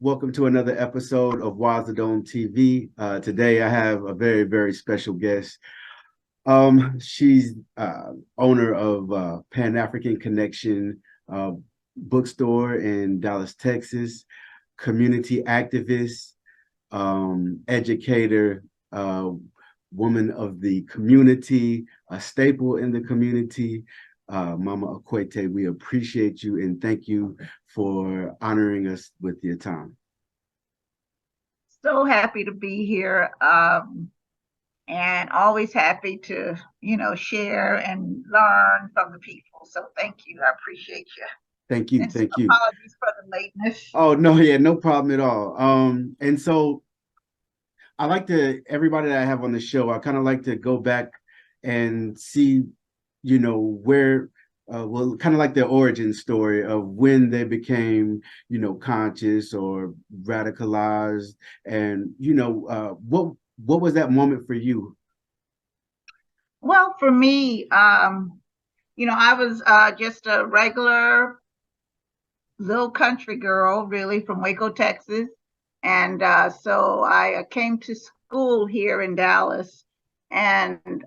Welcome to another episode of Wazadome TV. Today I have a very, very special guest. She's owner of Pan-African Connection Bookstore in Dallas, Texas, community activist, educator, woman of the community, a staple in the community. Mama Akwete, we appreciate you and thank you for honoring us with your time. So happy to be here, and always happy to, share and learn from the people. So thank you. I appreciate you. Thank you. And Thank you. apologies for the lateness. Oh, no, yeah, no problem at all. And so I like to, everybody that I have on the show, I kind of like to go back and see, where, well, kind of like the origin story of when they became, conscious or radicalized. And, what was that moment for you? Well, for me, I was just a regular little country girl, really, from Waco, Texas. And so I came to school here in Dallas, and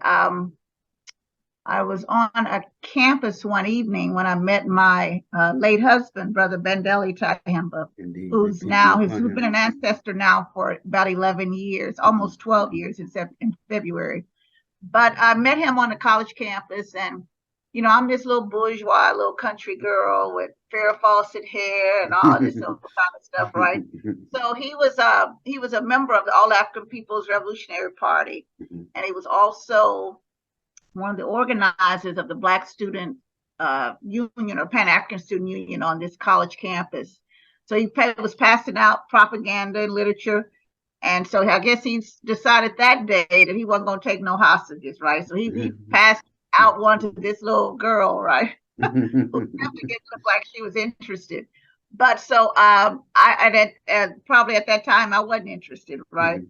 I was on a campus one evening when I met my late husband, Brother Bandeli Tahimba, Indeed, who's been an ancestor now for about 11 years, almost 12 years in February. But I met him on a college campus, and I'm this little bourgeois, little country girl with Farrah Fawcett hair and all this kind of stuff, right? So he was a member of the All African People's Revolutionary Party, and he was also one of the organizers of the Black Student Union or Pan-African Student Union on this college campus. So he was passing out propaganda and literature. And so I guess he decided that day that he wasn't going to take no hostages, right? So he passed out one to this little girl, right? Who definitely didn't look like she was interested. But so probably at that time I wasn't interested, right?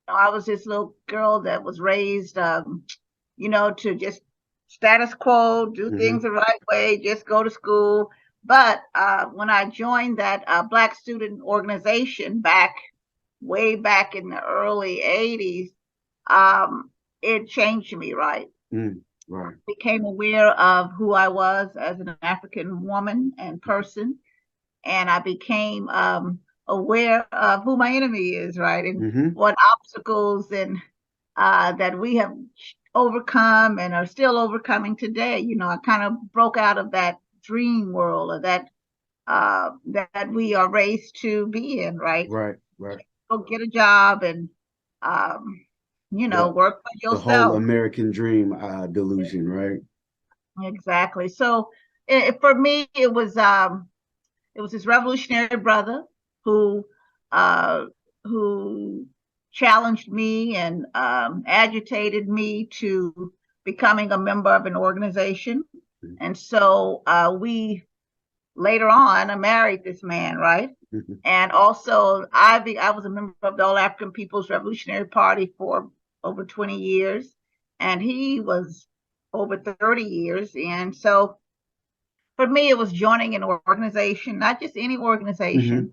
I was this little girl that was raised to just status quo, do things the right way, just go to school. But when I joined that Black student organization way back in the early 80s, it changed me, right? Right. Became aware of who I was as an African woman and person. And I became aware of who my enemy is, right? And what obstacles and that we have overcome and are still overcoming today. I kind of broke out of that dream world of that we are raised to be in, right? Right. Go get a job and work for yourself. The whole American dream delusion, right? Exactly. So for me, it was this revolutionary brother who challenged me and agitated me to becoming a member of an organization. And so later on, I married this man, right? And also I was a member of the All African People's Revolutionary Party for over 20 years, and he was over 30 years. And so for me, it was joining an organization, not just any organization,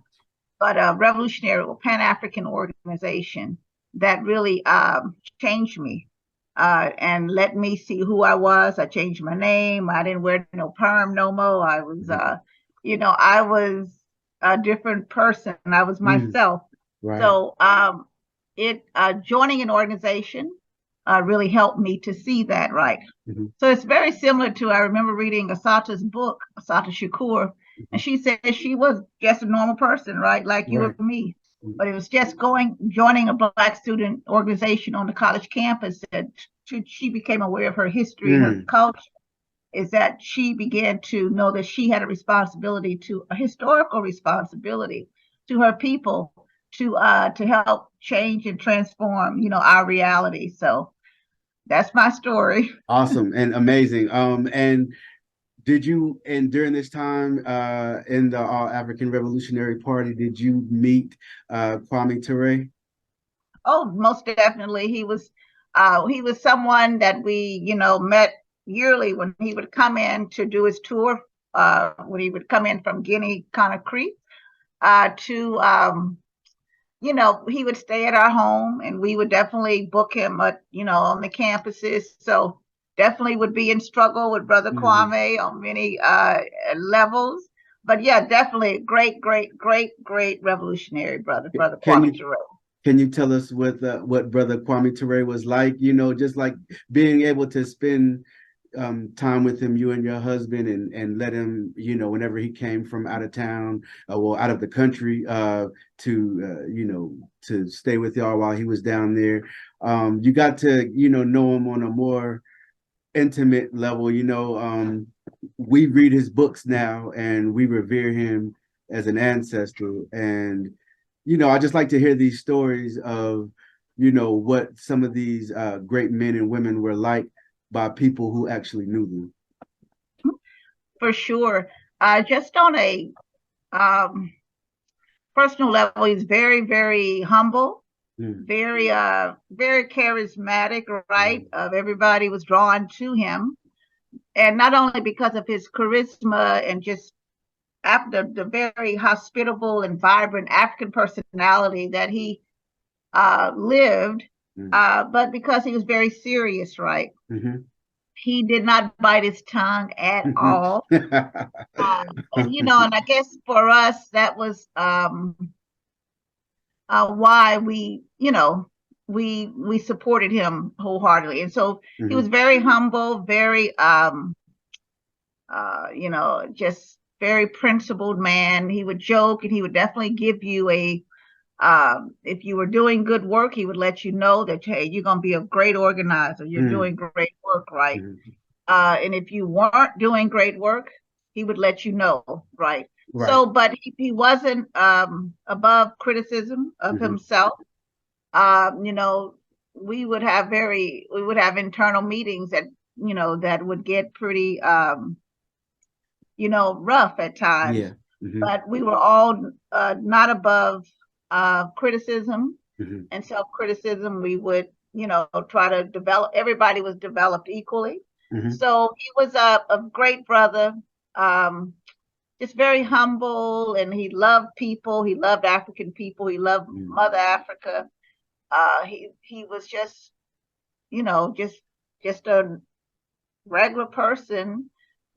but a revolutionary or Pan-African organization that really changed me and let me see who I was. I changed my name. I didn't wear no perm no more. I was, I was a different person. I was myself. Right. So joining an organization really helped me to see that, right? So it's very similar to, I remember reading Assata's book, Assata Shakur, and she said she was just a normal person, right? Like you or me. But it was just joining a Black student organization on the college campus that she became aware of her history and her culture, is that she began to know that she had a historical responsibility to her people to help change and transform, our reality. So that's my story. Awesome and amazing. And during this time in the All African Revolutionary Party, did you meet Kwame Ture? Oh, most definitely. He was someone that we, met yearly when he would come in to do his tour, when he would come in from Guinea Conakry. to he would stay at our home, and we would definitely book him at, on the campuses. So definitely would be in struggle with Brother Kwame on many levels. But yeah, definitely great, great, great, great revolutionary brother, Kwame Ture. Can you tell us what Brother Kwame Ture was like? Just like being able to spend time with him, you and your husband, and let him, whenever he came from out of town, out of the country, to stay with y'all while he was down there. You got to, know him on a more intimate level. We read his books now, and we revere him as an ancestor. And I just like to hear these stories of, what some of these great men and women were like by people who actually knew them. For sure. Just on a personal level, he's very, very humble, very, very charismatic, right? Everybody was drawn to him. And not only because of his charisma and just after the very hospitable and vibrant African personality that he lived, but because he was very serious, right? He did not bite his tongue at all. And I guess for us, that was why we supported him wholeheartedly. And so he was very humble, very, just very principled man. He would joke, and he would definitely give you if you were doing good work, he would let you know that, hey, you're going to be a great organizer. You're doing great work, right? And if you weren't doing great work, he would let you know, right? So, but he wasn't above criticism of himself. We would have internal meetings that would get pretty, rough at times. Yeah. But we were all not above criticism and self-criticism. We would, try to develop. Everybody was developed equally. So he was a great brother, just very humble, and he loved people. He loved African people. He loved Mother Africa. He was just, just a regular person,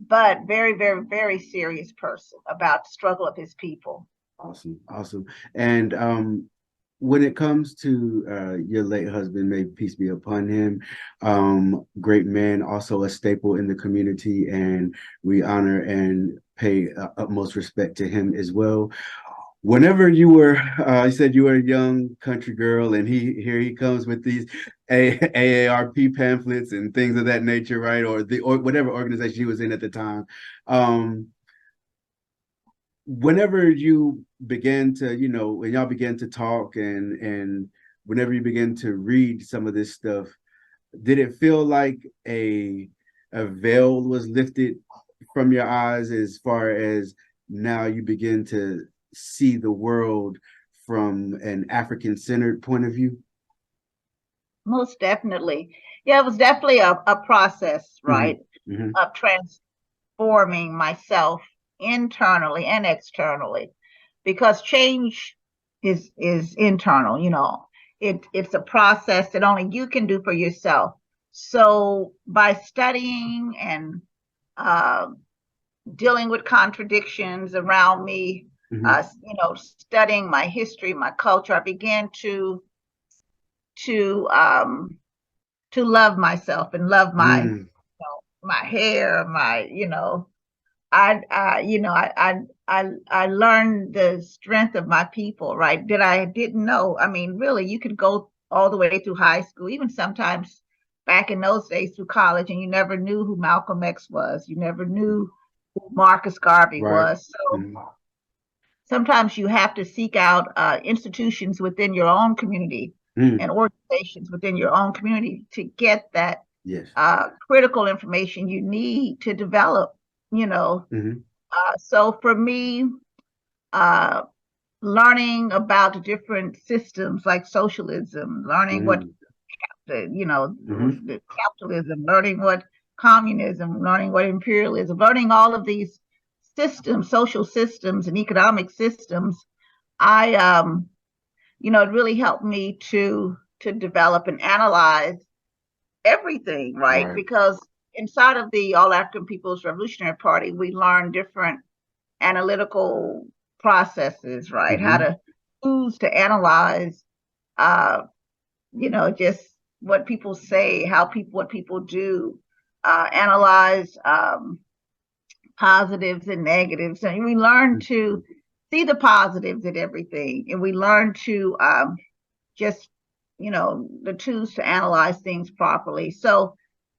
but very, very, very serious person about the struggle of his people. Awesome. And when it comes to your late husband, may peace be upon him, great man, also a staple in the community, and we honor and pay utmost respect to him as well. Whenever you said you were a young country girl, and here he comes with these AARP pamphlets and things of that nature, right? Or whatever organization he was in at the time. Whenever you began to, when y'all began to talk, and whenever you began to read some of this stuff, did it feel like a veil was lifted from your eyes, as far as now you begin to see the world from an African-centered point of view? Most definitely. Yeah, it was definitely a process, right? Of transforming myself internally and externally, because change is internal. It's a process that only you can do for yourself. So by studying and dealing with contradictions around me, studying my history, my culture, I began to love myself and love my my hair, my I learned the strength of my people, right? That I didn't know. I mean, really, you could go all the way through high school, even sometimes back in those days through college, and you never knew who Malcolm X was. You never knew who Marcus Garvey was. So sometimes you have to seek out institutions within your own community and organizations within your own community to get that critical information you need to develop, so for me, learning about the different systems like socialism, learning what the capitalism, learning what communism, learning what imperialism, learning all of these systems, social systems and economic systems, I it really helped me to develop and analyze everything, right? Right. Because inside of the All African People's Revolutionary Party, we learn different analytical processes, right? How Hmm. to use to analyze, uh, just what people say, what people do, analyze positives and negatives, and we learn to see the positives in everything, and we learn to just the tools to analyze things properly. So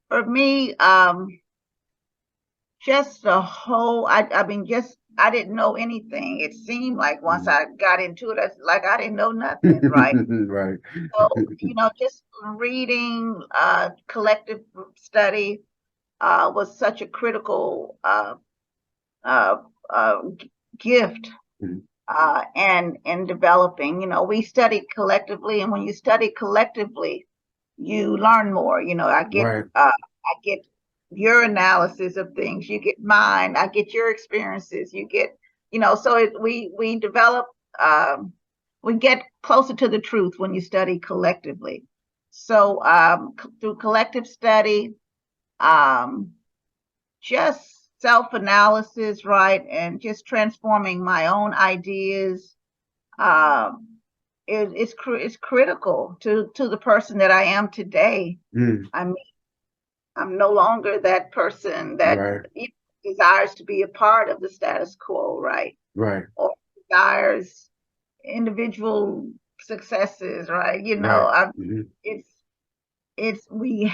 for me, just the whole, I mean, just I didn't know anything. It seemed like once I got into it, it's like I didn't know nothing, right? Right. So, just reading, collective study was such a critical uh, uh, gift Mhm. and in developing. We studied collectively, and when you study collectively, you learn more. Right. I get your analysis of things, you get mine, I get your experiences, you get, so we develop, we get closer to the truth when you study collectively. So through collective study, um, just self-analysis, right, and just transforming my own ideas, um, it's critical to the person that I am today. Mm. I mean, I'm no longer that person that Right. desires to be a part of the status quo, right? Right. Or desires individual successes, right? Right. Hmm. It's it's we.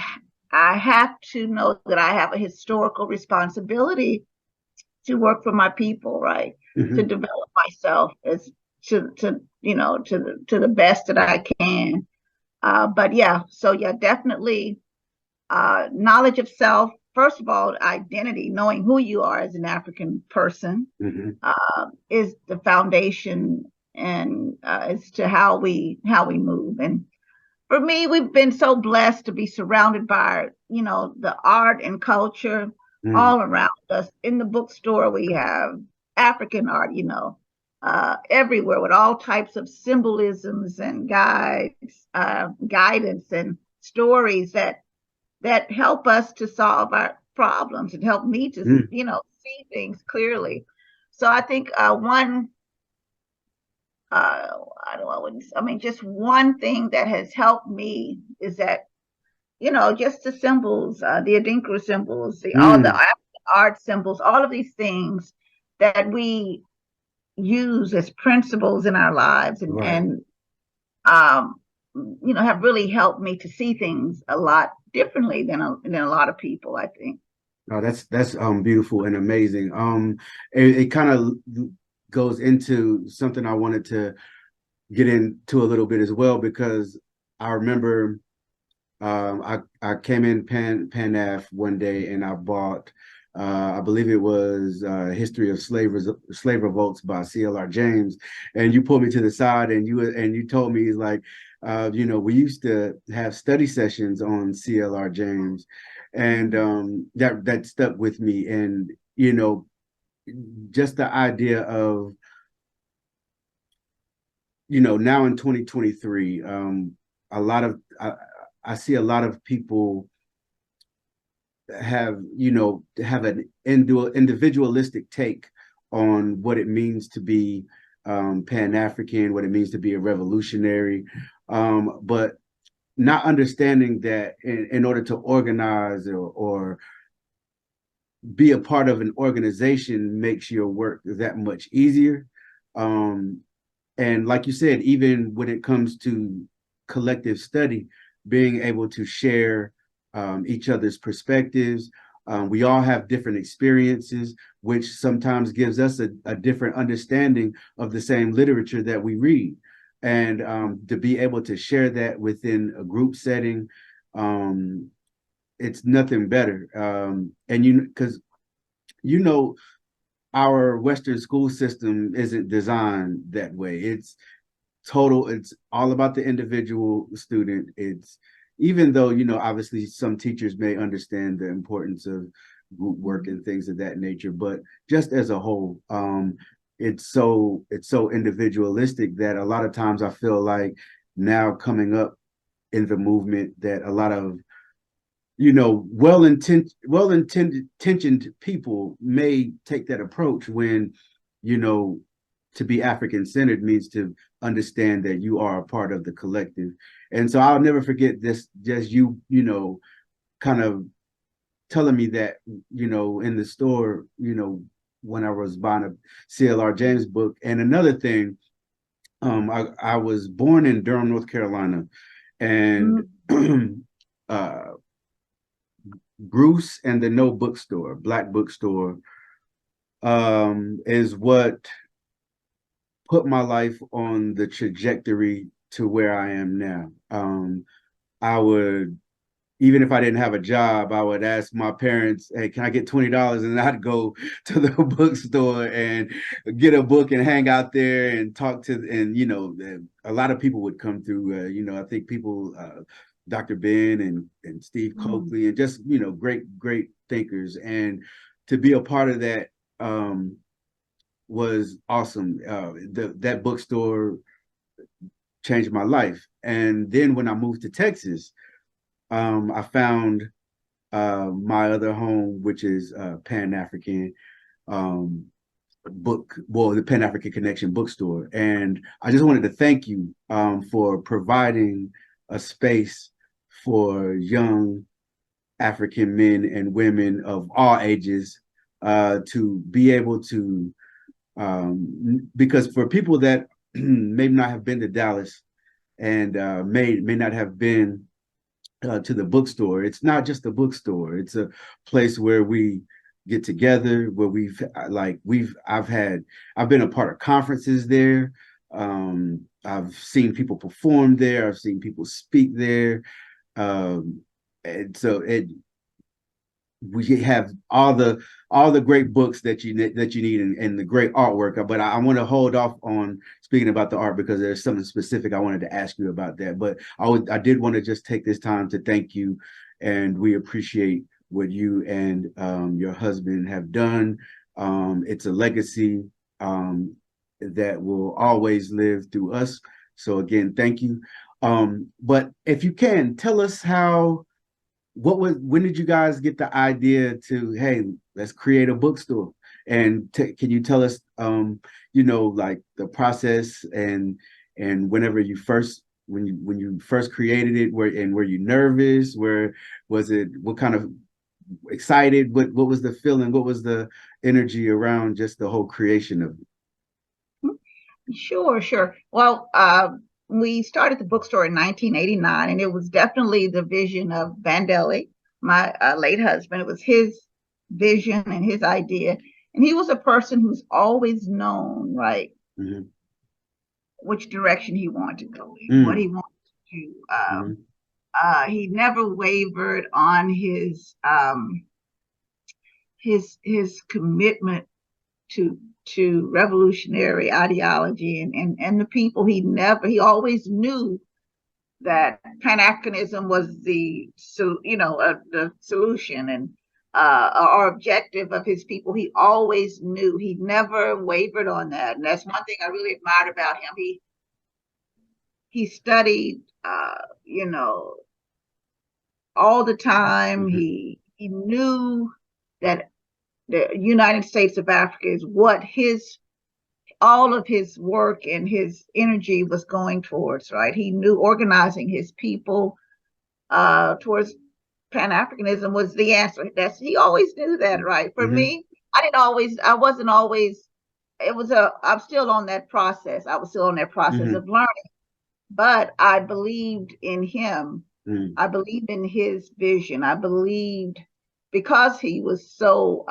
I have to know that I have a historical responsibility to work for my people, right? To Hmm. develop myself as to the best that I can. But yeah, so yeah, definitely knowledge of self. First of all, identity, knowing who you are as an African person, Hmm. is the foundation, and as to how we move. And for me, we've been so blessed to be surrounded by, the art and culture Mm. all around us. In the bookstore, we have African art, everywhere, with all types of symbolisms and guidance and stories that help us to solve our problems and help me to, Mm. see things clearly. So I think one I wouldn't, I mean, just one thing that has helped me is that, just the symbols, the Adinkra symbols, all the Mm. art symbols, all of these things that we use as principles in our lives, and Right. um, have really helped me to see things a lot differently than a lot of people, I think. Oh, that's beautiful and amazing. It kind of goes into something I wanted to get into a little bit as well, because I remember I came in Panaf one day and I bought I believe it was History of Slave Revolts by CLR James, and you pulled me to the side and you told me, like, we used to have study sessions on CLR James, and that stuck with me. And just the idea of, now in 2023, a lot of I see a lot of people have an individualistic take on what it means to be Pan-African, what it means to be a revolutionary, but not understanding that in order to organize or be a part of an organization makes your work that much easier. Um, and like you said, even when it comes to collective study, being able to share each other's perspectives. We all have different experiences, which sometimes gives us a different understanding of the same literature that we read. And to be able to share that within a group setting, it's nothing better. And because you know, our Western school system isn't designed that way. It's all about the individual student. It's, even though, obviously some teachers may understand the importance of group work and things of that nature, but just as a whole, it's so individualistic that a lot of times I feel like now coming up in the movement that a lot of well intentioned people may take that approach when you know to be African centered means to understand that you are a part of the collective. And so I'll never forget this, just kind of telling me that, in the store, when I was buying a CLR James book. And another thing, I was born in Durham, North Carolina, and uh, Bruce and the No Bookstore, Black Bookstore, is what put my life on the trajectory to where I am now. I would, even if I didn't have a job, I would ask my parents, "Hey, can I get $20?" And I'd go to the bookstore and get a book and hang out there and talk to, and a lot of people would come through. I think people, Dr. Ben and Steve Coakley, and just great thinkers, and to be a part of that was awesome. That bookstore changed my life, and then when I moved to Texas, I found my other home, which is Pan African um, the Pan African Connection bookstore. And I just wanted to thank you for providing a space for young African men and women of all ages to be able to, because for people that may not have been to Dallas and may not have been to the bookstore. It's not just a bookstore. It's a place where we get together, where I've been a part of conferences there. I've seen people perform there. I've seen people speak there. And so we have all the great books that you need and the great artwork. But I want to hold off on speaking about the art because there's something specific I wanted to ask you about that. But I did want to just take this time to thank you, and we appreciate what you and your husband have done. It's a legacy that will always live through us. So again, thank you. But if you can tell us when did you guys get the idea to, hey, let's create a bookstore? And can you tell us like the process and when you first created it, were you nervous? What kind of excited? What was the feeling? What was the energy around just the whole creation of it? Sure, sure. Well, we started the bookstore in 1989, and it was definitely the vision of Vandeli, my late husband. It was his vision and his idea. And he was a person who's always known, right, Mm-hmm. which direction he wanted to go in, what Mm-hmm. he wanted to do. He never wavered on his commitment to revolutionary ideology and the people. He always knew that Pan-Africanism was the solution and or objective of his people. He always knew. He never wavered on that, and that's one thing I really admired about him. He studied, all the time. Mm-hmm. He knew that the United States of Africa is what all of his work and his energy was going towards, right? He knew organizing his people towards Pan-Africanism was the answer. He always knew that, right? For Mm-hmm. me, I wasn't always, I'm still on that process. I was still on that process Mm-hmm. of learning, but I believed in him. Mm-hmm. I believed in his vision. I believed because he was so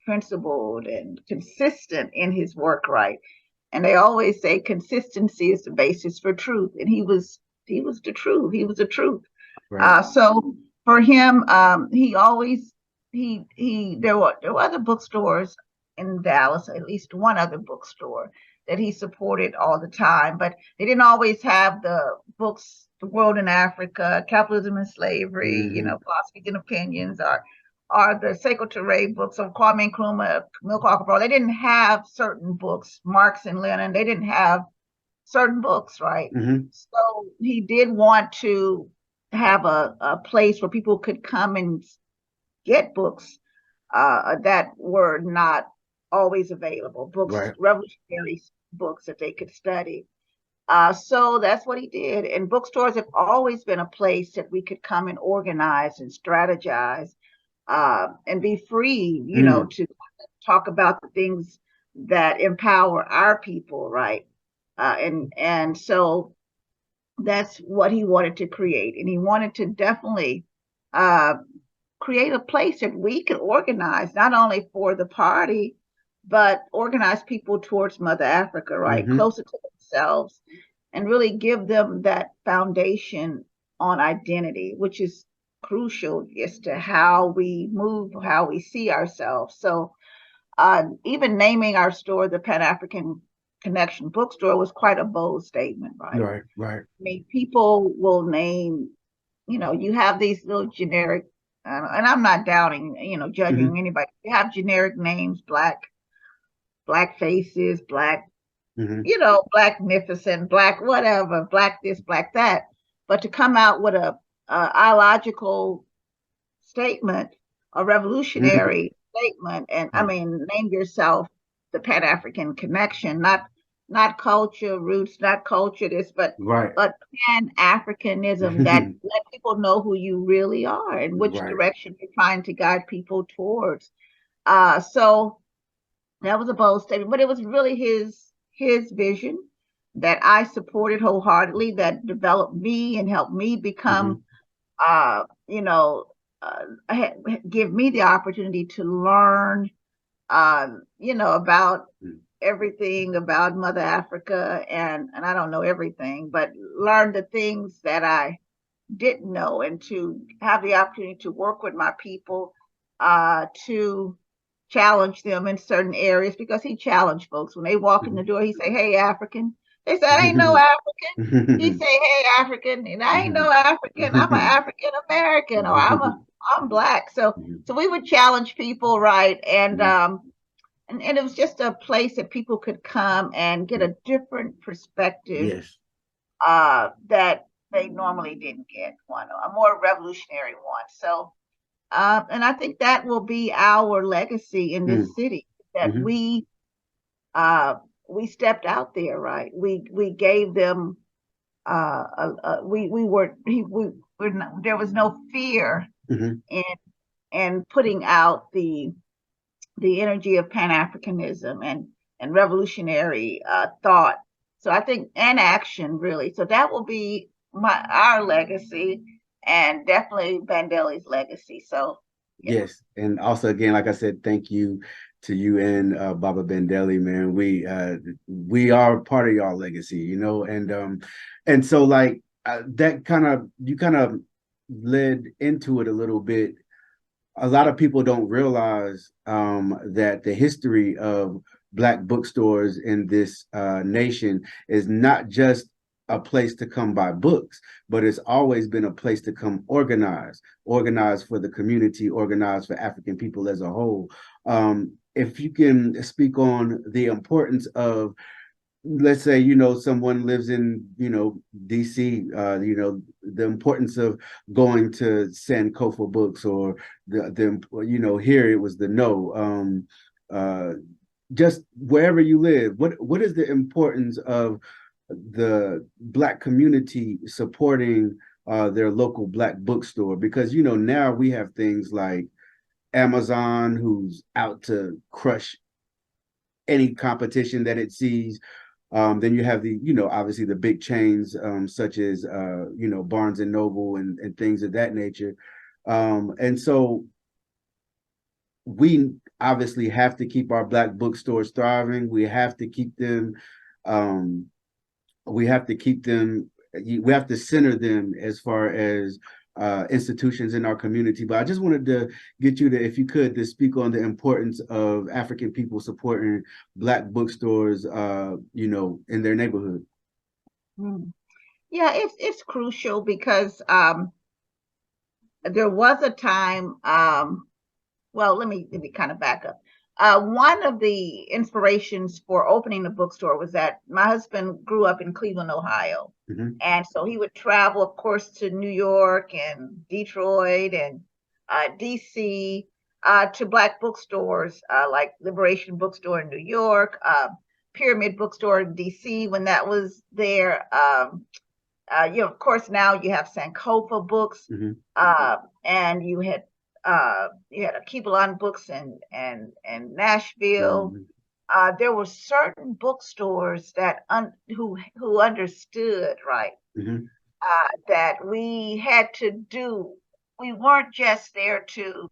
principled and consistent in his work, right? And they always say consistency is the basis for truth. And he was the truth. He was the truth. Right. So for him, he always there were other bookstores in Dallas, at least one other bookstore that he supported all the time, but they didn't always have the books, The World in Africa, Capitalism and Slavery, Mm-hmm. Philosophy and Opinions, or or the Sekou Touré books of Kwame Nkrumah, Camille Parker, they didn't have certain books. Marx and Lenin, they didn't have certain books, right? Mm-hmm. So he did want to have a place where people could come and get books that were not always available, books, Right. revolutionary books that they could study. So that's what he did. And bookstores have always been a place that we could come and organize and strategize and be free, Mm. to talk about the things that empower our people, right? And so that's what he wanted to create, and he wanted to definitely uh, create a place that we could organize, not only for the party, but organize people towards Mother Africa, right, Mm-hmm. closer to themselves, and really give them that foundation on identity, which is crucial as to how we move, how we see ourselves. So even naming our store the Pan African Connection Bookstore was quite a bold statement, right? Right. Right. I mean, people will name, you have these little generic, and I'm not doubting, Mm-hmm. judging anybody. You have generic names, black faces, black, Mm-hmm. blacknificent, black whatever, black this, black that. But to come out with a ideological statement, a Mm-hmm. revolutionary statement, and I mean, name yourself the Pan African Connection, not culture roots, not culture this, Right. but Pan Africanism that let people know who you really are and which Right. direction you're trying to guide people towards. So that was a bold statement, but it was really his vision that I supported wholeheartedly, that developed me and helped me Mm-hmm. become uh, you know, uh, give me the opportunity to learn, about everything about Mother Africa, and I don't know everything, but learn the things that I didn't know, and to have the opportunity to work with my people, to challenge them in certain areas, because he challenged folks when they walk in the door. He say, "Hey, African." They say, "I ain't no Mm-hmm. African." He say, "Hey, African," and I ain't no African. I'm an African American, or I'm black. So we would challenge people, right? And it was just a place that people could come and get a different perspective Yes. that they normally didn't get, one, a more revolutionary one. So, and I think that will be our legacy in this city, that Mm-hmm. uh, we stepped out there, right? We gave them we were we there was no fear Mm-hmm. in putting out the energy of Pan Africanism and revolutionary thought. So I think, and action, really. So that will be our legacy, and definitely Bandeli's legacy. So yeah. Yes, and also again, like I said, thank you to you and Baba Bendelli, man. We are part of y'all legacy, and so like that kind of you kind of led into it a little bit. A lot of people don't realize that the history of Black bookstores in this nation is not just a place to come buy books, but it's always been a place to come organize for the community, organize for African people as a whole. If you can speak on the importance of, let's say, someone lives in, DC, the importance of going to Sankofa Books, or here it was the no, uh just wherever you live, what is the importance of the Black community supporting their local Black bookstore? Because now we have things like Amazon, who's out to crush any competition that it sees. Then you have obviously the big chains, such as Barnes and Noble and things of that nature. And so we obviously have to keep our Black bookstores thriving. We have to keep them. Um, we have to keep them. We have to center them as far as institutions in our community. But I just wanted to get you to, if you could, to speak on the importance of African people supporting Black bookstores, in their neighborhood. Yeah, it's crucial because there was a time well, let me kind of back up. One of the inspirations for opening the bookstore was that my husband grew up in Cleveland, Ohio. Hmm. And so he would travel, of course, to New York and Detroit and DC, to Black bookstores like Liberation Bookstore in New York, Pyramid Bookstore in DC when that was there. Of course, now you have Sankofa Books, Hmm. and you had Akibalon Books and Nashville. Hmm. There were certain bookstores that who understood, right, Hmm. that we had to do. We weren't just there to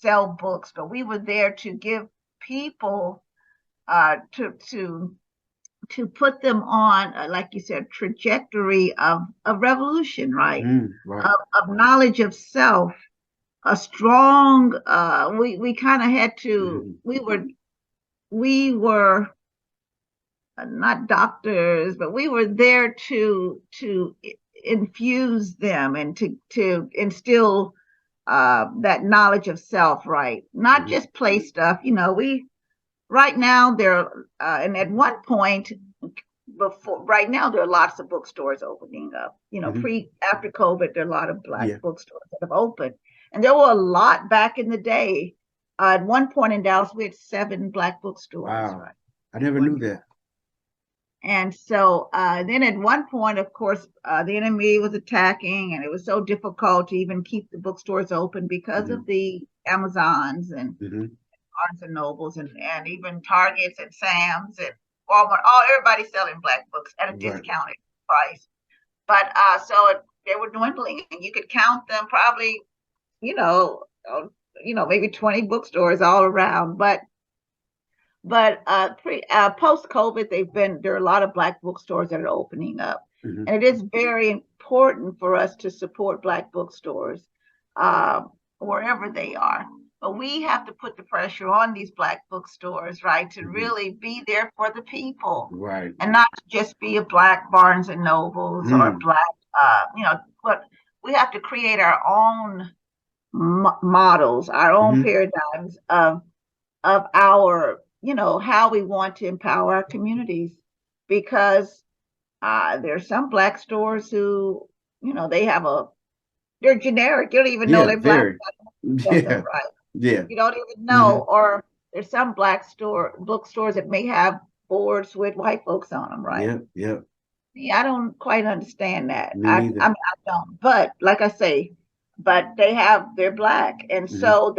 sell books, but we were there to give people to put them on, like you said, trajectory of revolution, right? Mm, right. Of knowledge of self, a strong. We kind of had to. Hmm. We were not doctors, but we were there to infuse them and to instill that knowledge of self, right? Not Hmm. just play stuff. We right now there, and at one point before, right now there are lots of bookstores opening up. Hmm. After COVID, there are a lot of Black Yeah. bookstores that have opened, and there were a lot back in the day. At one point in Dallas, we had 7 Black bookstores, Wow. right? I never One knew that. And so then at one point, of course, the enemy was attacking, and it was so difficult to even keep the bookstores open because Hmm. of the Amazons and Hmm. Barnes and Nobles and even Targets and Sam's and Walmart. Everybody selling Black books at a Right. discounted price. But they were dwindling, and you could count them probably, you know, maybe 20 bookstores all around. But post COVID, there are a lot of Black bookstores that are opening up, Hmm. and it is very important for us to support Black bookstores wherever they are. But we have to put the pressure on these Black bookstores, right, to Hmm. really be there for the people, Right. and not just be a Black Barnes and Nobles or a Mm. Black, but we have to create our own models, our own Hmm. paradigms of our, how we want to empower our communities, because there's some Black stores who, they're generic. You don't even know Yeah. they're Black Very. together, Yeah. right? Yeah. You don't even Hmm. know. Or there's some bookstores that may have boards with white folks on them, right? Yep. Yep. Yeah, I don't quite understand that. Me I neither. mean, I don't. But like I say, but they're Black, and Hmm. so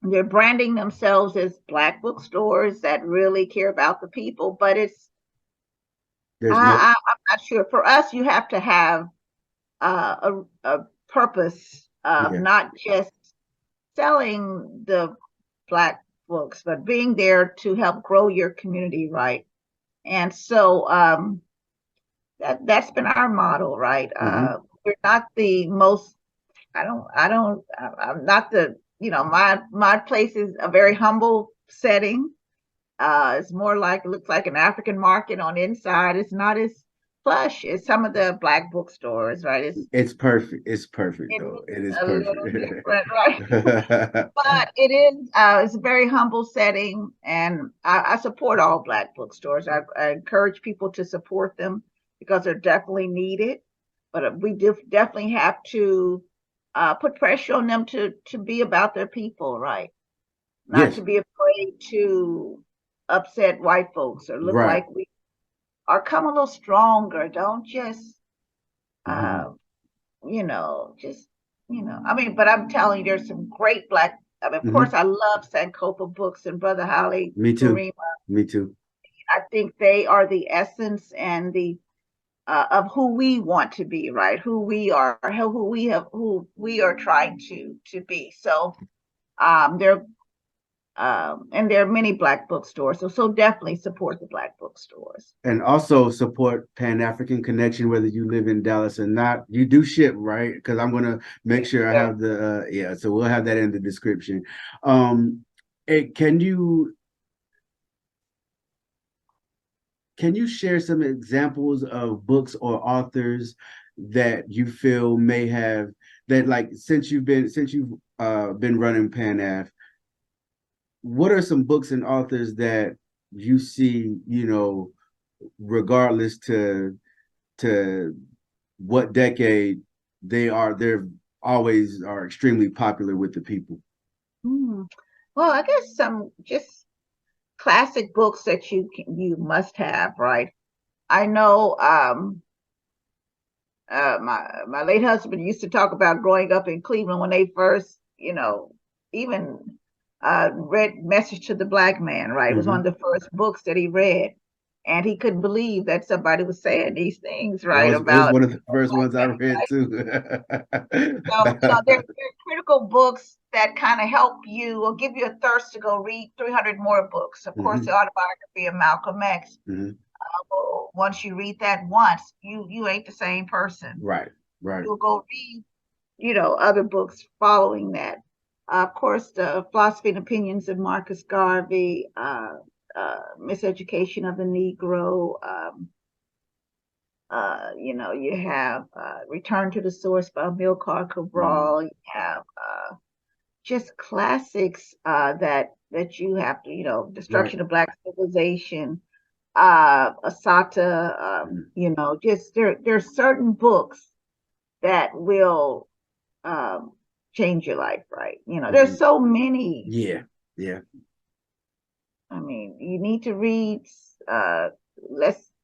they're branding themselves as Black bookstores that really care about the people. But There's no. I'm not sure. For us, you have to have a purpose of Yeah. not just selling the Black books, but being there to help grow your community, right? And so that's been our model, right? Hmm. We're not the most. I'm not the. My place is a very humble setting. It's more like, it looks like an African market on the inside. It's not as plush as some of the Black bookstores, right? It's perfect. It's perfect It though. is It is a little perfect. different, right? But it's a very humble setting, and I support all Black bookstores. I encourage people to support them because they're definitely needed. But we definitely have to put pressure on them to be about their people, right? Not Yes. to be afraid to upset white folks or look Right. like we are. Come a little stronger. Don't just, Hmm. uh, just, I mean, but I'm telling you, there's some great Black. I mean, of course, Hmm. I love Sankofa Books and Brother Holly Me too. Barima. Me too. I think they are the essence and the of who we want to be, right? Who we are, who we are trying to be. So they're and there are many Black bookstores. So definitely support the Black bookstores. And also support Pan African Connection, whether you live in Dallas or not. You do ship, right? Because I'm gonna make sure I Yeah. have the yeah. So we'll have that in the description. Um, can you share some examples of books or authors that you feel may have that like since you've been running PanAf, what are some books and authors that you see, you know, regardless to what decade they're always are extremely popular with the people? Hmm. Well, I guess some just classic books that you must have, right? I know my late husband used to talk about growing up in Cleveland when they first, even read Message to the Black Man, right? It was one Mm-hmm. of the first books that he read. And he couldn't believe that somebody was saying these things, It right, was it was about one of the first black ones I men, read right? too. So, they're critical books that kind of help you or give you a thirst to go read 300 more books. Of course, the Hmm. autobiography of Malcolm X. Hmm. Once you read that once, you ain't the same person. Right, right, You'll go read, other books following that. Of course, the Philosophy and Opinions of Marcus Garvey, Miseducation of the Negro. You have Return to the Source by Amilcar mm, Cabral. You have just classics that you have to, right. Destruction of Black Civilization, Asata. Mm, Just there's certain books that will um, change your life, right? There's mm, so many. yeah, yeah, I mean, you need to read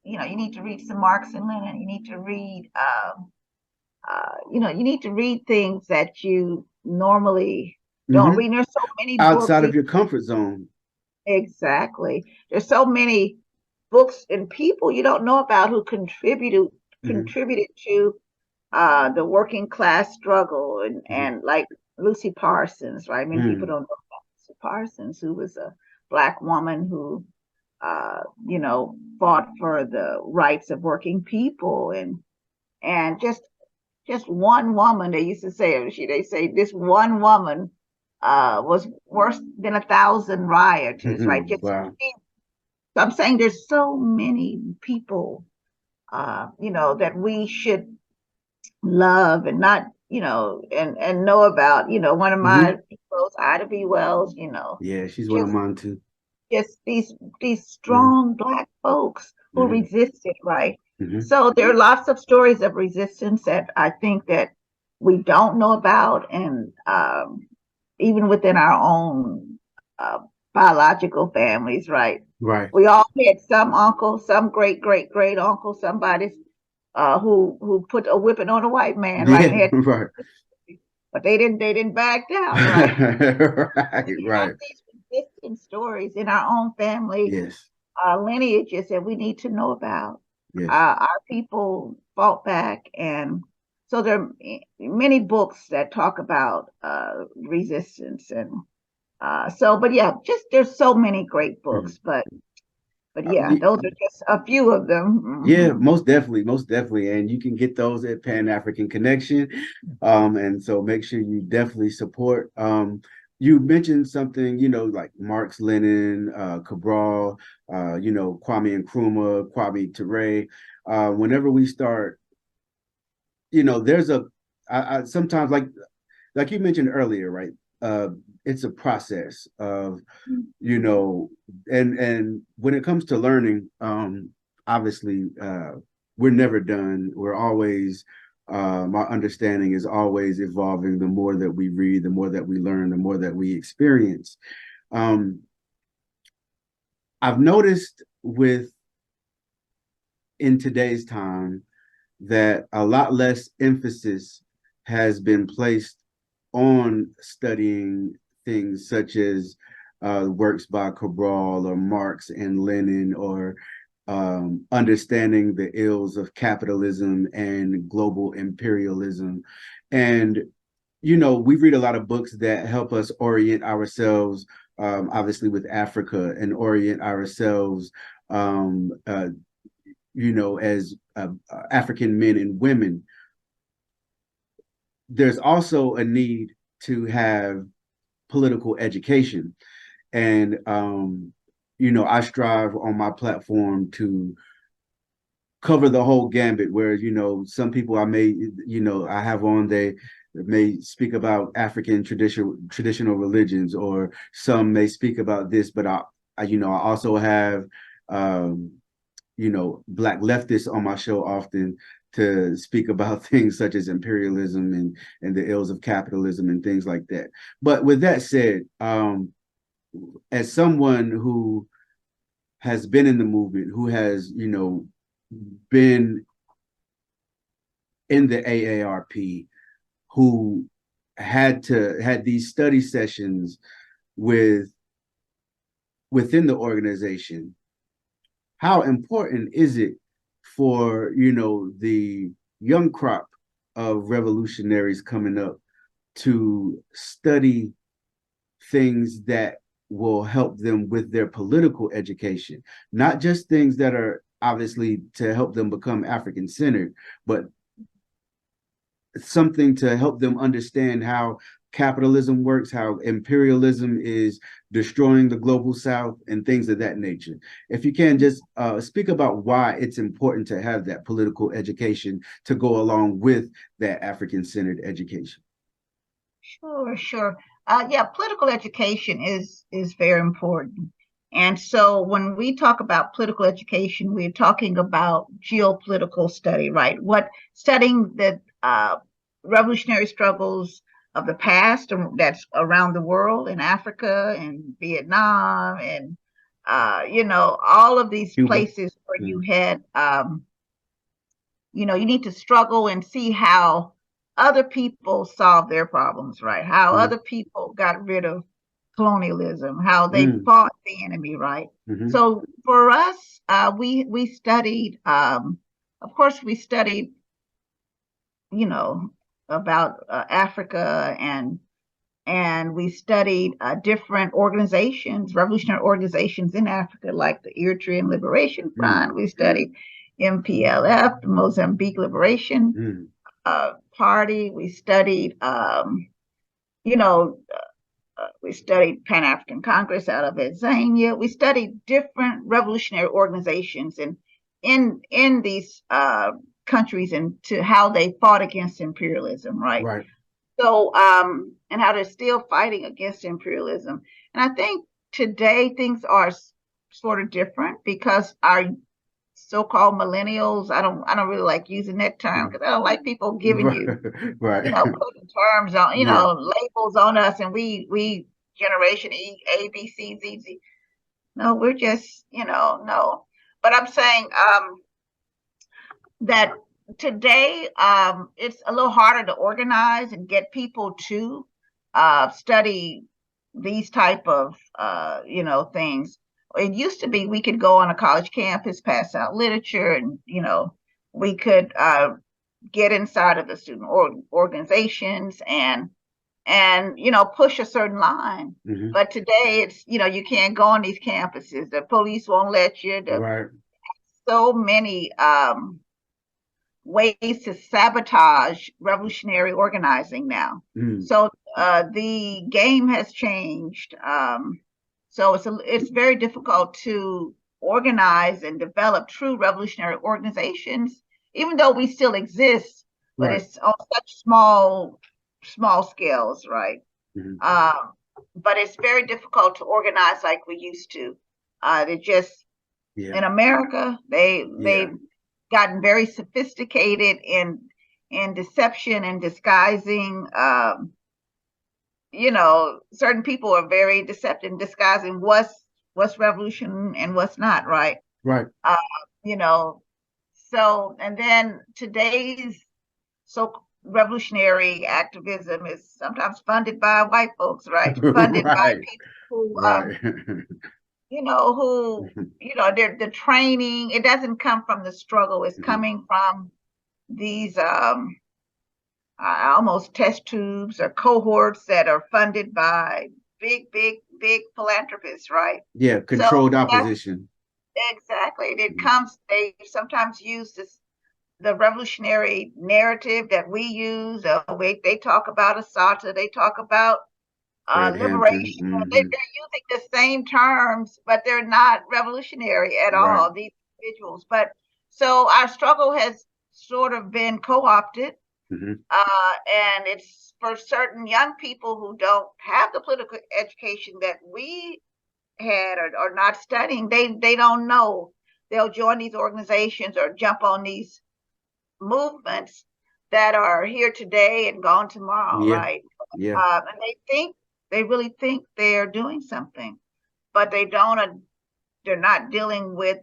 you need to read some Marx and Lenin. You need to read you need to read things that you normally don't hmm. read. There's so many books. Outside of your comfort zone. Exactly. There's so many books and people you don't know about who Hmm. contributed to the working class struggle, Hmm. and like Lucy Parsons, right? Many people Mm, don't know about Lucy Parsons, who was a black woman who fought for the rights of working people, and just one woman. They used to say, they say this one woman was worse than 1,000 rioters, right? mhm. Wow. So I'm saying there's so many people, that we should love and not, and know about. One of Hmm. my heroes, Ida B. Wells, Yeah, she's one of just mine too. these Hmm. strong black folks who Hmm. resisted, right? Hmm. So there are lots of stories of resistance that I think that we don't know about, and even within our own biological families, right? Right. We all had some uncle, some great great great uncle, somebody who put a whipping on a white man, right? Yeah, And had, right. but they didn't back down, right? Right, We have right. these resistance stories in our own family Yes, lineages that we need to know about. yes. Our people fought back, and so there are many books that talk about resistance, and but yeah, just there's so many great Mhm. books, but yeah, Ye- those are just a few of them. Yeah, Hmm. most definitely, and you can get those at Pan African Connection. And so make sure you definitely support. You mentioned something, you know, like Marx, Lenin, Cabral, you know, Kwame Nkrumah, Kwame Ture. Whenever we start, you know, there's I sometimes like you mentioned earlier, right? Uh, it's a process of, you know, and when it comes to learning, obviously, we're never done. We're always, my understanding is always evolving. The more that we read, the more that we learn, the more that we experience. Um, I've noticed with in today's time that a lot less emphasis has been placed on studying things such as works by Cabral or Marx and Lenin, or understanding the ills of capitalism and global imperialism. And, you know, we read a lot of books that help us orient ourselves, obviously, with Africa, and orient ourselves you know, as African men and women. There's also a need to have political education. And, you know, I strive on my platform to cover the whole gambit where, you know, some people I may, you know, I have on, may speak about African traditional religions, or some may speak about this. But I also have um, Black leftists on my show often to speak about things such as imperialism and the ills of capitalism and things like that. But with that said, as someone who has been in the movement, who has, been in the AARP, who had these study sessions with within the organization, how important is it for, the young crop of revolutionaries coming up to study things that will help them with their political education, not just things that are obviously to help them become African centered, but something to help them understand how capitalism works, how imperialism is destroying the global south, and things of that nature. If you can just speak about why it's important to have that political education to go along with that African-centered education. Sure, sure. Yeah, political education is very important. And so when we talk about political education, we're talking about geopolitical study, right? Studying the revolutionary struggles of the past that's around the world, in Africa and Vietnam and all of these Cuba. places where you had you need to struggle and see how other people solve their problems, right? How Mm-hmm. other people got rid of colonialism, how they Mm-hmm. fought the enemy, right? Mm-hmm. So for us, we studied, of course, we studied, you know, about Africa and we studied different organizations, revolutionary organizations in Africa, like the Eritrean Liberation Front. We studied MPLF, the Mozambique Liberation Party. We studied, you know, we studied Pan African Congress out of Tanzania. We studied different revolutionary organizations in these countries and to how they fought against imperialism, right? Right. So, and how they're still fighting against imperialism. And I think today things are sort of different because our so-called millennials, I don't really like using that term because I don't like people giving you, Right. putting terms on, Yeah. labels on us and we generation E, A, B, C, Z, Z. No, we're just, no. But I'm saying, that today it's a little harder to organize and get people to study these type of things. It used to be we could go on a college campus, pass out literature, and we could get inside of the student organizations and push a certain line. Mm-hmm. But today it's you can't go on these campuses. The police won't let you. Right. So many ways to sabotage revolutionary organizing now. Mm. So the game has changed. So it's very difficult to organize and develop true revolutionary organizations, even though we still exist, but Right. it's on such small scales, right? Mm-hmm. But it's very difficult to organize like we used to. They just Yeah. in America, Yeah. they've gotten very sophisticated in deception and disguising. Certain people are very deceptive in disguising what's revolution and what's not, right? Right. You know, so and then today's so revolutionary activism is sometimes funded by white folks, right? Funded by Right. people who Right. who the training, it doesn't come from the struggle, it's coming from these almost test tubes or cohorts that are funded by big philanthropists, right? Yeah. So Controlled that's opposition. exactly it. Comes they sometimes use the revolutionary narrative that we use. They talk about Asata, they talk about Fred Hampton. liberation. They're Mm-hmm. using the same terms, but they're not revolutionary at Right. all, these individuals. But so our struggle has sort of been co opted And it's for certain young people who don't have the political education that we had, or not studying. They don't know. They'll join these organizations or jump on these movements that are here today and gone tomorrow, Yeah. right? Yeah. And they really think they're doing something, but they don't. They're not dealing with.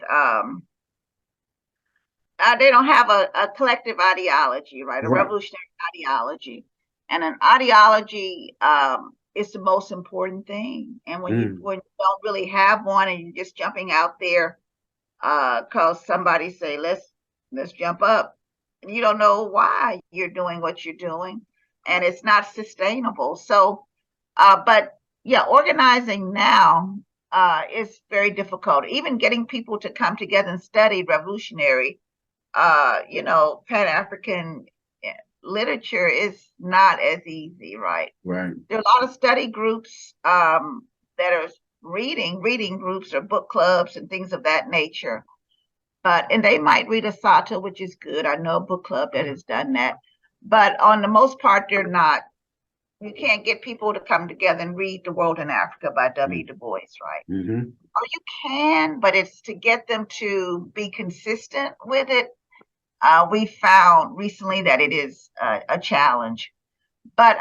They don't have a collective ideology, right? A Right. revolutionary ideology, and an ideology is the most important thing. And when Mm. you don't really have one, and you're just jumping out there because somebody say let's jump up, and you don't know why you're doing what you're doing, and it's not sustainable. So, but yeah, organizing now is very difficult. Even getting people to come together and study revolutionary, Pan-African literature is not as easy, right? Right. There are a lot of study groups that are reading groups or book clubs and things of that nature. And they might read a Sato, which is good. I know a book club that has done that. But on the most part, they're not. You can't get people to come together and read The World in Africa by W. Du Bois, right? Mm-hmm. Or you can, but it's to get them to be consistent with it. We found recently that it is a challenge, but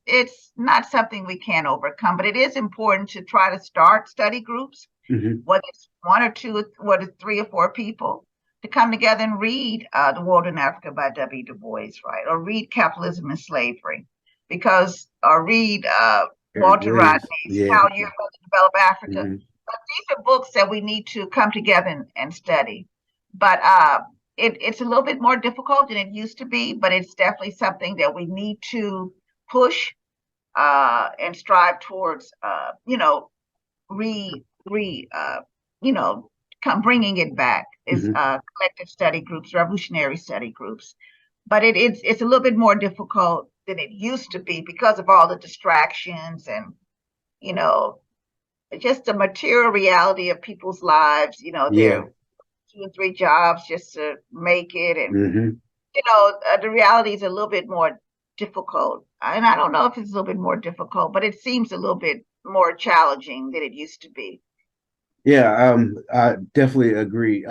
it's not something we can overcome. But it is important to try to start study groups, Mm-hmm. whether it's one or two, whether it's 3 or 4 people, to come together and read The World in Africa by W. Du Bois, right? Or read Capitalism and Slavery, or read Eric Walter Williams. Rodney's Yeah. How You're Going to Develop Africa. Mm-hmm. But these are books that we need to come together and study. But it's a little bit more difficult than it used to be, but it's definitely something that we need to push and strive towards. Re re come bringing it back is Mm-hmm. collective study groups, revolutionary study groups. But it's a little bit more difficult than it used to be because of all the distractions and you know just the material reality of people's lives. Yeah. They're 2 and 3 jobs just to make it, and Mm-hmm. the reality is a little bit more difficult. And I don't know if it's a little bit more difficult, but it seems a little bit more challenging than it used to be. Yeah. I definitely agree.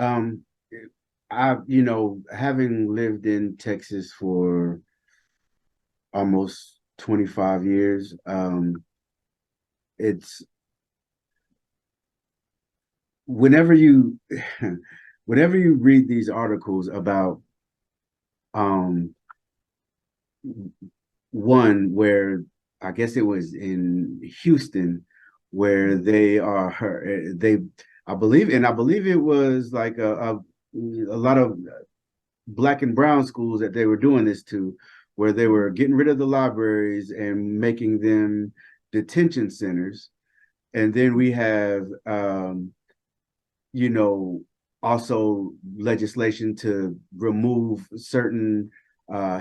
Having lived in Texas for almost 25 years, it's whenever you whenever you read these articles about um one where I guess it was in Houston where they I believe it was like a lot of black and brown schools that they were doing this to, where they were getting rid of the libraries and making them detention centers. And then we have you know, also legislation to remove certain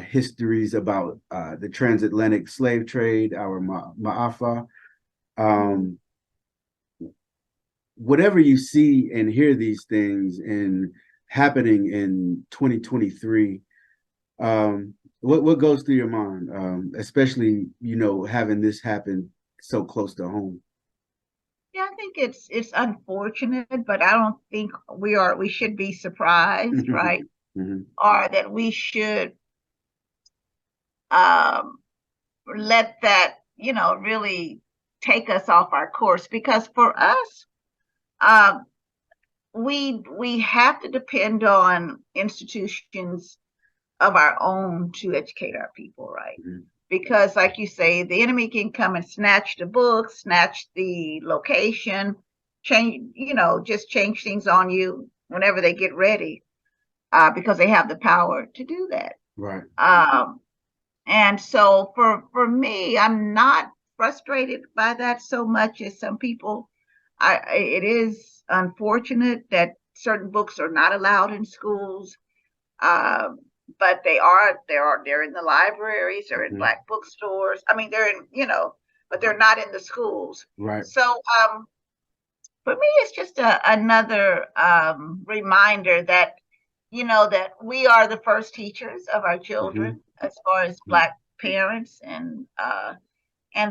histories about the transatlantic slave trade, our Ma'afa. Um, Whatever you see and hear these things in happening in 2023, what goes through your mind, especially having this happen so close to home? Yeah, I think it's unfortunate, but I don't think we should be surprised, right? Mm-hmm. Or that we should um, let that really take us off our course, because for us, um, we have to depend on institutions of our own to educate our people, right? Mm-hmm. Because, like you say, the enemy can come and snatch the book, snatch the location, just change things on you whenever they get ready, because they have the power to do that. Right. And so, for me, I'm not frustrated by that so much as some people. It is unfortunate that certain books are not allowed in schools, um, but they're in the libraries or in Mm-hmm. black bookstores. I mean, they're in, but they're not in the schools. Right. So for me, it's just another reminder that that we are the first teachers of our Mm-hmm. children as far as Black parents, and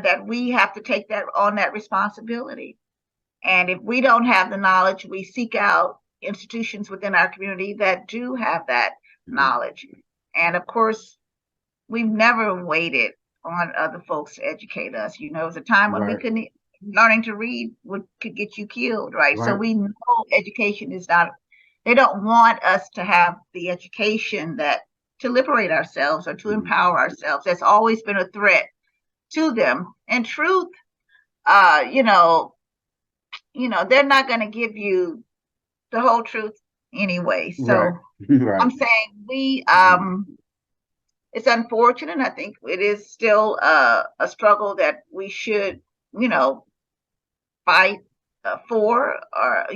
that we have to take that responsibility. And if we don't have the knowledge, we seek out institutions within our community that do have that Mm-hmm. knowledge. And of course, we've never waited on other folks to educate us. It was a time when we Right. couldn't, learning to read could get you killed, right? So Right. we know education is not, they don't want us to have the education that to liberate ourselves or to Mm-hmm. empower ourselves. That's always been a threat to them. And truth, uh, you know, they're not going to give you the whole truth anyway. Right. So Right. I'm saying Mm-hmm. it's unfortunate. I think it is still a struggle that we should, you know, fight for, or,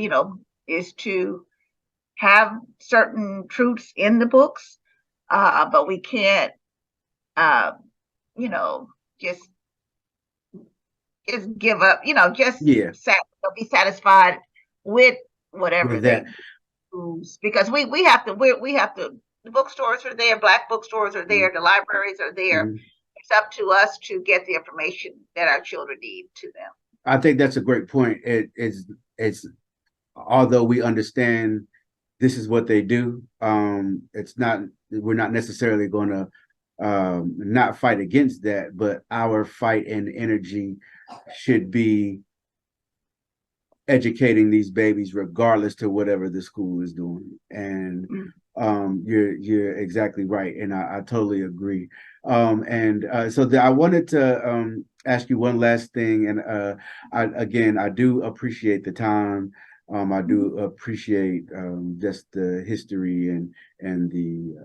is to have certain truths in the books, but we can't, uh, you know, just give up, Yeah. be satisfied with whatever With they that. choose, because we have to, we have to, the bookstores are there, Black bookstores are Mm-hmm. there, the libraries are there. Mm-hmm. It's up to us to get the information that our children need to them. I think that's a great point. It's although we understand this is what they do, it's not we're not necessarily going to not fight against that, but our fight and energy should be educating these babies regardless to whatever the school is doing. And Mm. you're exactly right, and I totally agree. I wanted to ask you one last thing, and I do appreciate the time. I do appreciate just the history and the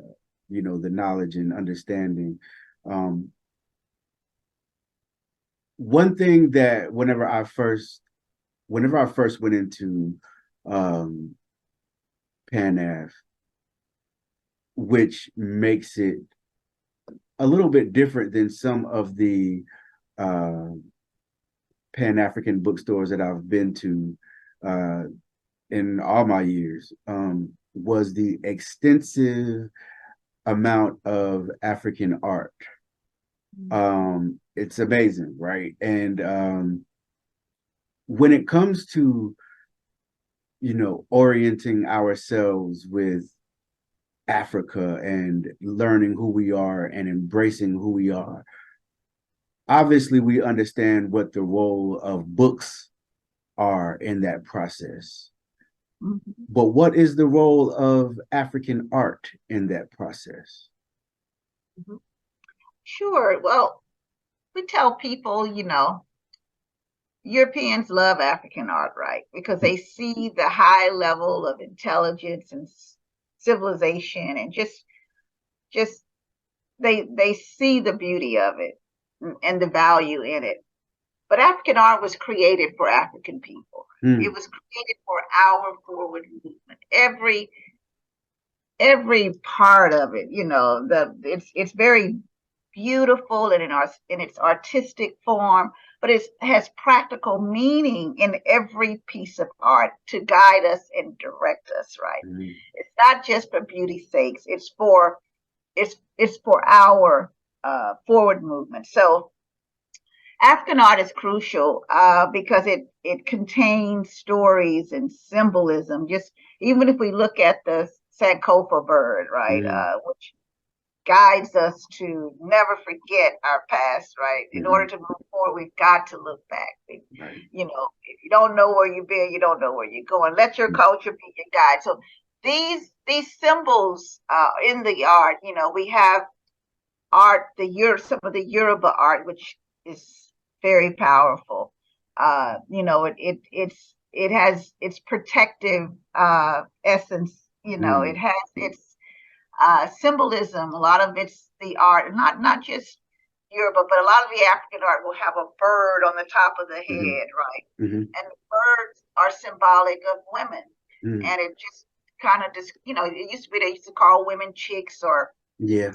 the knowledge and understanding. Um, One thing that whenever I first went into um, Pan Av, which makes it a little bit different than some of the uh, Pan African bookstores that I've been to uh, in all my years, was the extensive amount of African art. It's amazing, right? And when it comes to orienting ourselves with Africa and learning who we are and embracing who we are. Obviously, we understand what the role of books are in that process. Mm-hmm. But what is the role of African art in that process? Mm-hmm. Sure. Well, we tell people, Europeans love African art, right? Because they see the high level of intelligence and civilization, and just they see the beauty of it and the value in it. But African art was created for African people. It Mm, was created for our forward movement. Every part of it, it's very beautiful and in its artistic form, but it has practical meaning in every piece of art to guide us and direct us, right? mm, It's not just for beauty's sakes. It's for our forward movement. So African art is crucial because it contains stories and symbolism. Just even if we look at the Sankofa bird, right, mm, which guides us to never forget our past, right? In order mm, to move forward, we've got to look back. right. If you don't know where you've been, you don't know where you're going. Let your culture be your guide. So these symbols in the art, we have art, some of the Yoruba art, which is very powerful. It has its protective essence. It Mm, has its symbolism. A lot of it's the art, not just Yoruba, but a lot of the African art will have a bird on the top of the head, mm, right? mm, And the birds are symbolic of women, mm. and it just kind of just it used to be they used to call women chicks, or Yeah,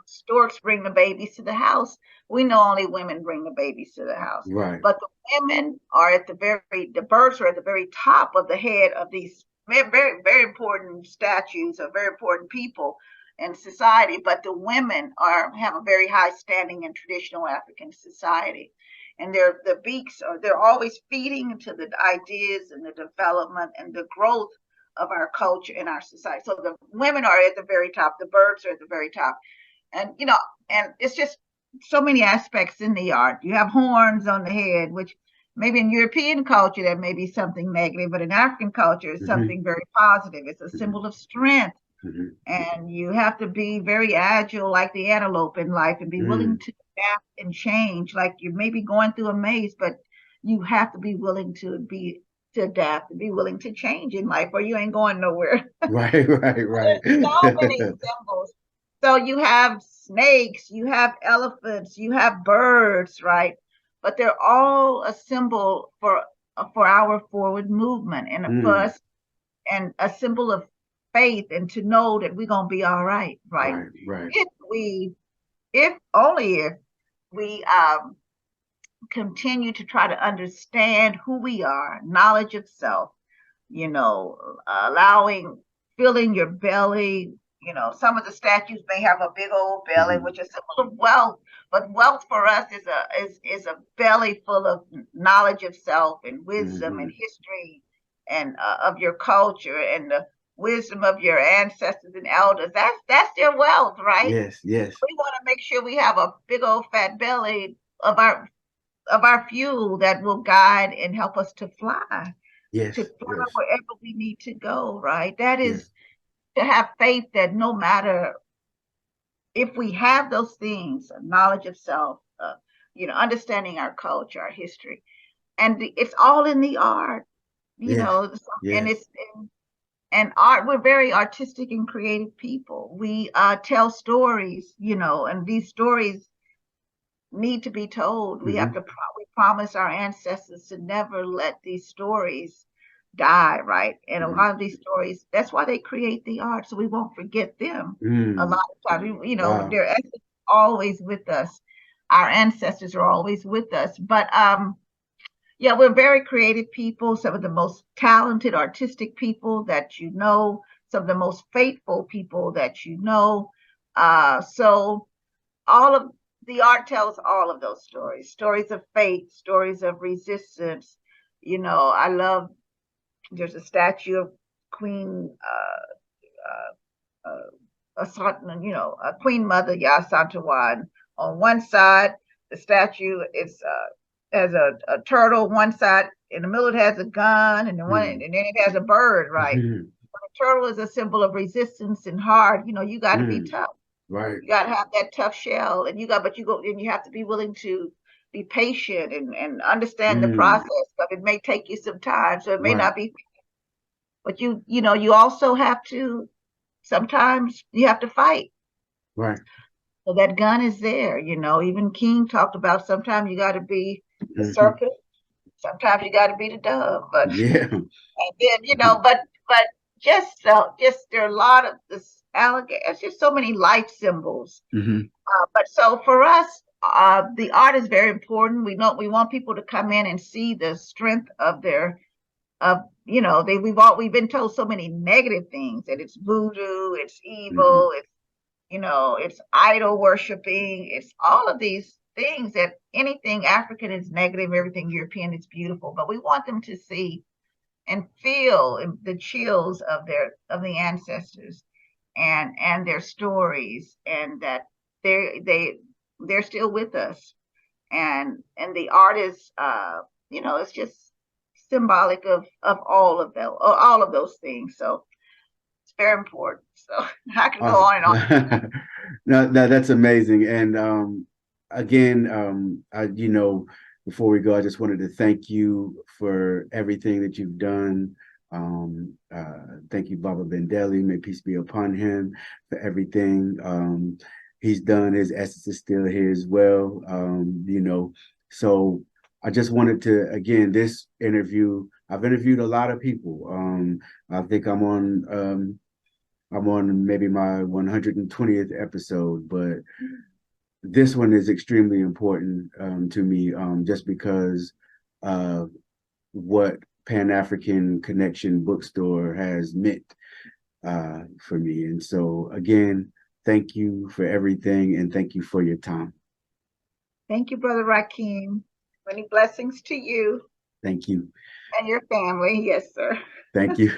storks bring the babies to the house. We know only women bring the babies to the house. right. But the women are the birds are at the very top of the head of these very important statues of very important people in society, but the women have a very high standing in traditional African society. And the beaks they're always feeding into the ideas and the development and the growth of our culture and our society. So the women are at the very top, the birds are at the very top. And and it's just so many aspects in the art. You have horns on the head, which maybe in European culture that may be something negative, but in African culture it's Hmm. something very positive. It's a Hmm. symbol of strength. Hmm. And you have to be very agile like the antelope in life and be willing Mm. to adapt and change. Like you may be going through a maze, but you have to be willing to adapt and be willing to change in life or you ain't going nowhere. Right, right, right. So many symbols. So you have snakes, you have elephants, you have birds, right? But they're all a symbol for our forward movement and for Mm. us, and a symbol of faith and to know that we're gonna be all right, right? Right, right. If we, if only if we continue to try to understand who we are, knowledge of self, allowing, filling your belly. Some of the statues may have a big old belly, Hmm. which is a symbol of wealth. But wealth for us is a belly full of knowledge of self and wisdom and Hmm. history and of your culture and the wisdom of your ancestors and elders. That's their wealth, right? Yes, yes, We want to make sure we have a big old fat belly of our fuel that will guide and help us to yes, fly yes, wherever we need to go, right? That yes, is to have faith that no matter if we have those things, knowledge of self, understanding our culture, our history, and it's all in the art, you yes, know, and yes. it's and art. We're very artistic and creative people. We tell stories, and these stories need to be told. We have Hmm. to we promise our ancestors to never let these stories die, right? And a Hmm. lot of these stories, that's why they create the art, so we won't forget them. A Mm. lot of times, Wow. their essence is always with us. Our ancestors are always with us. But yeah, we're very creative people, some of the most talented artistic people that some of the most faithful people that so all of the art tells all of those stories of faith, stories of resistance. I love, there's a statue of Queen a Queen Mother Yasantawan. On one side the statue is has a turtle one side, in the middle it has a gun, and Mm. then it has a bird, right? Hmm. The turtle is a symbol of resistance and hard. You got to be Mm. tough. Right, You got to have that tough shell, and but you go, and you have to be willing to be patient and understand the mm. process. But it may take you some time, so it may Right, not be. But you also have to, sometimes you have to fight. right. So that gun is there. Even King talked about sometimes you got to be the Hmm. serpent, sometimes you got to be the dove. But Yeah. and then but just there are a lot of this alligator. It's just so many life symbols. Hmm. But so for us, the art is very important. We want people to come in and see the strength of their of we've been told so many negative things, that it's voodoo, it's Hmm. evil, it's idol worshiping, it's all of these things, that anything African is negative, everything European is beautiful. But we want them to see and feel the chills of the ancestors and their stories, and that they're still with us. And the art is it's just symbolic of all of those things. So it's very important. So I can go Awesome. on and on. No, that's amazing. And again, before we go, I just wanted to thank you for everything that you've done. Thank you, Baba Bendeli. May peace be upon him, for everything he's done. His essence is still here as well. So I just wanted to, again, this interview. I've interviewed a lot of people. I think I'm on maybe my 120th episode, but this one is extremely important to me, just because of what Pan-African Connection Bookstore has meant for me. And so again, thank you for everything, and thank you for your time. Thank you, Brother Rakeem. Many blessings to you Thank you. and your family. Yes, sir. Thank you.